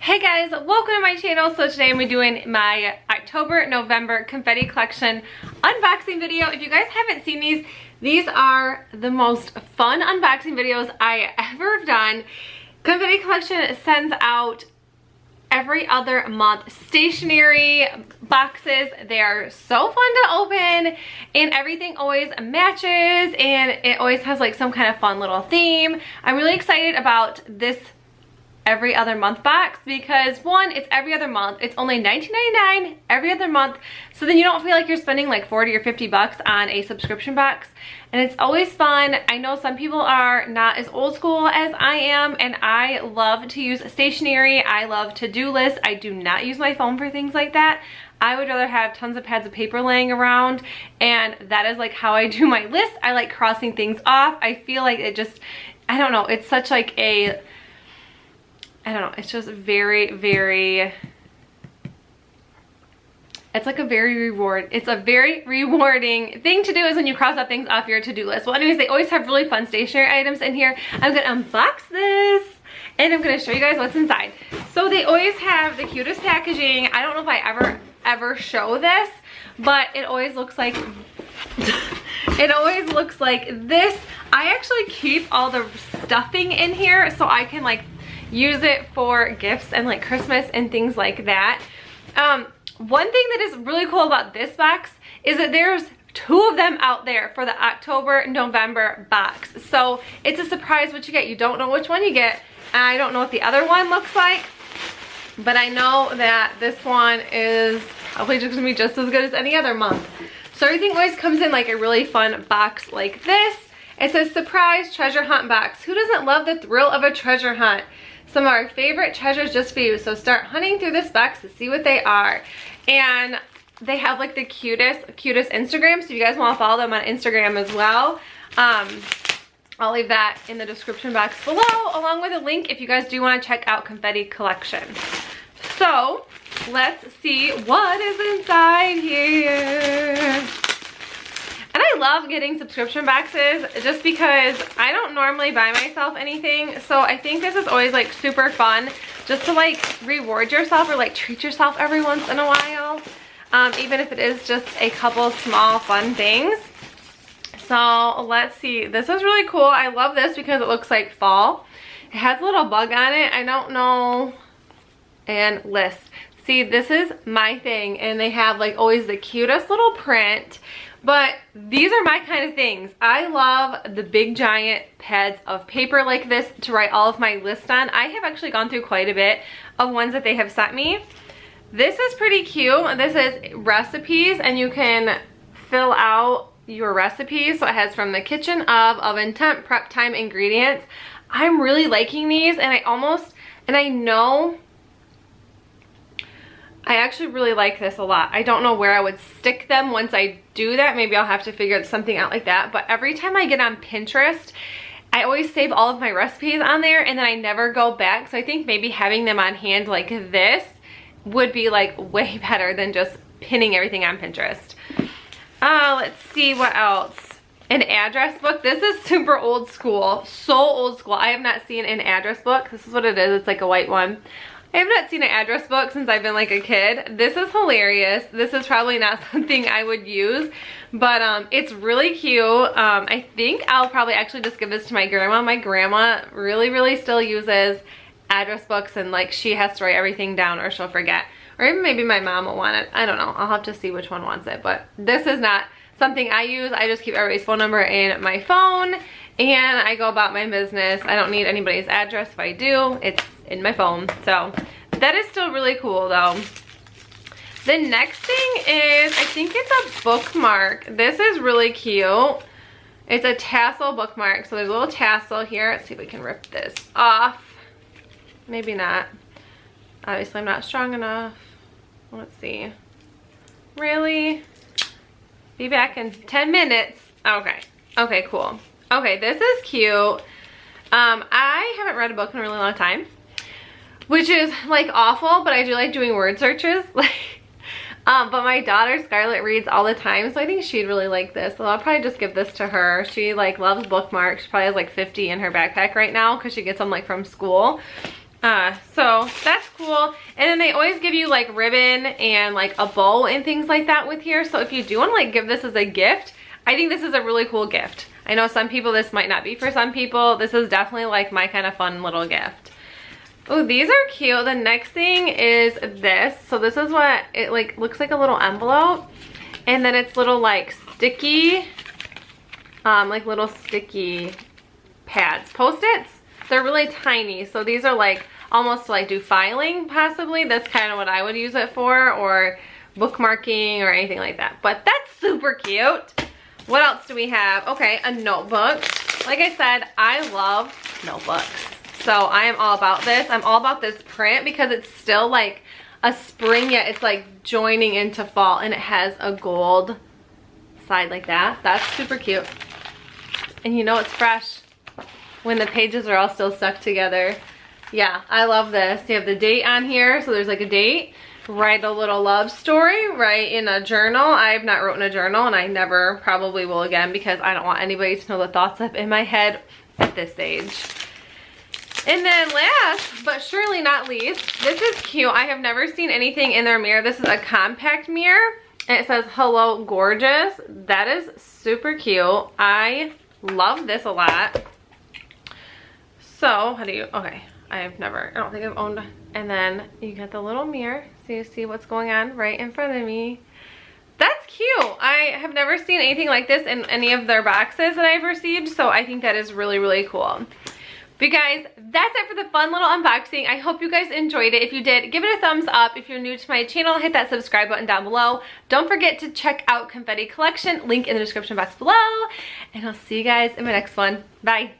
Hey guys, welcome to my channel. So today I'm doing my October-November confetti collection unboxing video. If you guys haven't seen these are the most fun unboxing videos I ever have done. Confetti collection sends out every other month stationery boxes. They are so fun to open and everything always matches and it always has like some kind of fun little theme. I'm really excited about this every other month box because one, it's every other month. It's only $19.99 every other month, so then you don't feel like you're spending like 40 or 50 bucks on a subscription box, and it's always fun. I know some people are not as old school as I am, and I love to use stationery. I love to-do lists. I do not use my phone for things like that. I would rather have tons of pads of paper laying around, and that is like how I do my list. I like crossing things off. I feel like it just, I don't know, it's such like a, I don't know, it's just very, it's like a very it's a very rewarding thing to do is when you cross out things off your to-do list. Well, anyways, they always have really fun stationery items in here. I'm gonna unbox this and I'm gonna show you guys what's inside. So they always have the cutest packaging. I don't know if I ever show this, but it always looks like it always looks like this. I actually keep all the stuffing in here so I can like use it for gifts and like Christmas and things like that. One thing that is really cool about this box is that there's two of them out there for the October-November box. So it's a surprise what you get. You don't know which one you get. I don't know what the other one looks like, but I know that this one is probably just gonna be just as good as any other month. So everything always comes in like a really fun box like this. It says surprise treasure hunt box. Who doesn't love the thrill of a treasure hunt? Some of our favorite treasures just for you. So start hunting through this box to see what they are. And they have like the cutest Instagram. So if you guys want to follow them on Instagram as well, I'll leave that in the description box below, along with a link if you guys do want to check out Confetti collection. So let's see what is inside here. And I love getting subscription boxes just because I don't normally buy myself anything. So I think this is always like super fun just to like reward yourself or like treat yourself every once in a while. Even if it is just a couple small fun things. So let's see. This is really cool. I love this because it looks like fall. It has a little bug on it. I don't know. And lists. See, this is my thing. And they have like always the cutest little print. But these are my kind of things. I love the big giant pads of paper like this to write all of my lists on. I have actually gone through quite a bit of ones that they have sent me. This is pretty cute. This is recipes and you can fill out your recipes. So it has from the kitchen of, oven temp, prep time, ingredients. I'm really liking these, and I know I actually really like this a lot. I don't know where I would stick them once I do that. Maybe I'll have to figure something out like that. But every time I get on Pinterest, I always save all of my recipes on there and then I never go back. So I think maybe having them on hand like this would be like way better than just pinning everything on Pinterest. Let's see what else. An address book. This is super old school. So old school. I have not seen an address book. This is what it is. It's like a white one. I have not seen an address book since I've been like a kid. This is hilarious. This is probably not something I would use, but it's really cute. I think I'll probably actually just give this to my grandma. My grandma really still uses address books, and like she has to write everything down or she'll forget. Or even maybe my mom will want it. I don't know. I'll have to see which one wants it, but this is not something I use. I just keep everybody's phone number in my phone and I go about my business. I don't need anybody's address. If I do, it's in my phone. So that is still really cool though. The next thing is, I think it's a bookmark. This is really cute. It's a tassel bookmark. So there's a little tassel here. Let's see if we can rip this off. Maybe not. Obviously I'm not strong enough. Let's see. Really? Be back in 10 minutes. Okay. Okay, cool. Okay, this is cute. I haven't read a book in a really long time, which is like awful, but I do like doing word searches. But my daughter Scarlett reads all the time, so I think she'd really like this. So I'll probably just give this to her. She like loves bookmarks. She probably has like 50 in her backpack right now because she gets them like from school. So that's cool. And then they always give you like ribbon and like a bow and things like that with here. So if you do want to like give this as a gift, I think this is a really cool gift. I know some people this might not be for some people. This is definitely like my kind of fun little gift. Oh, these are cute. The next thing is this. So this is what it like looks like, a little envelope. And then it's little like sticky, like little sticky pads, Post-its. They're really tiny. So these are like almost to like do filing possibly. That's kind of what I would use it for, or bookmarking or anything like that. But that's super cute. What else do we have? Okay, a notebook. Like I said, I love notebooks. So I am all about this. I'm all about this print because it's still like a spring, yet it's like joining into fall, and it has a gold side like that. That's super cute. And you know it's fresh when the pages are all still stuck together. Yeah, I love this. You have the date on here, so there's like a date. Write a little love story, write in a journal. I have not written a journal, and I never probably will again because I don't want anybody to know the thoughts up in my head at this age. And then last, but surely not least, this is cute. I have never seen anything in their mirror. This is a compact mirror, and it says, "Hello, gorgeous." That is super cute. I love this a lot. So, how do you, okay, I don't think I've owned, and then you get the little mirror, so you see what's going on right in front of me. That's cute. I have never seen anything like this in any of their boxes that I've received, so I think that is really, really cool. But guys, that's it for the fun little unboxing. I hope you guys enjoyed it. If you did, give it a thumbs up. If you're new to my channel, hit that subscribe button down below. Don't forget to check out Confetti Collection, link in the description box below. And I'll see you guys in my next one. Bye.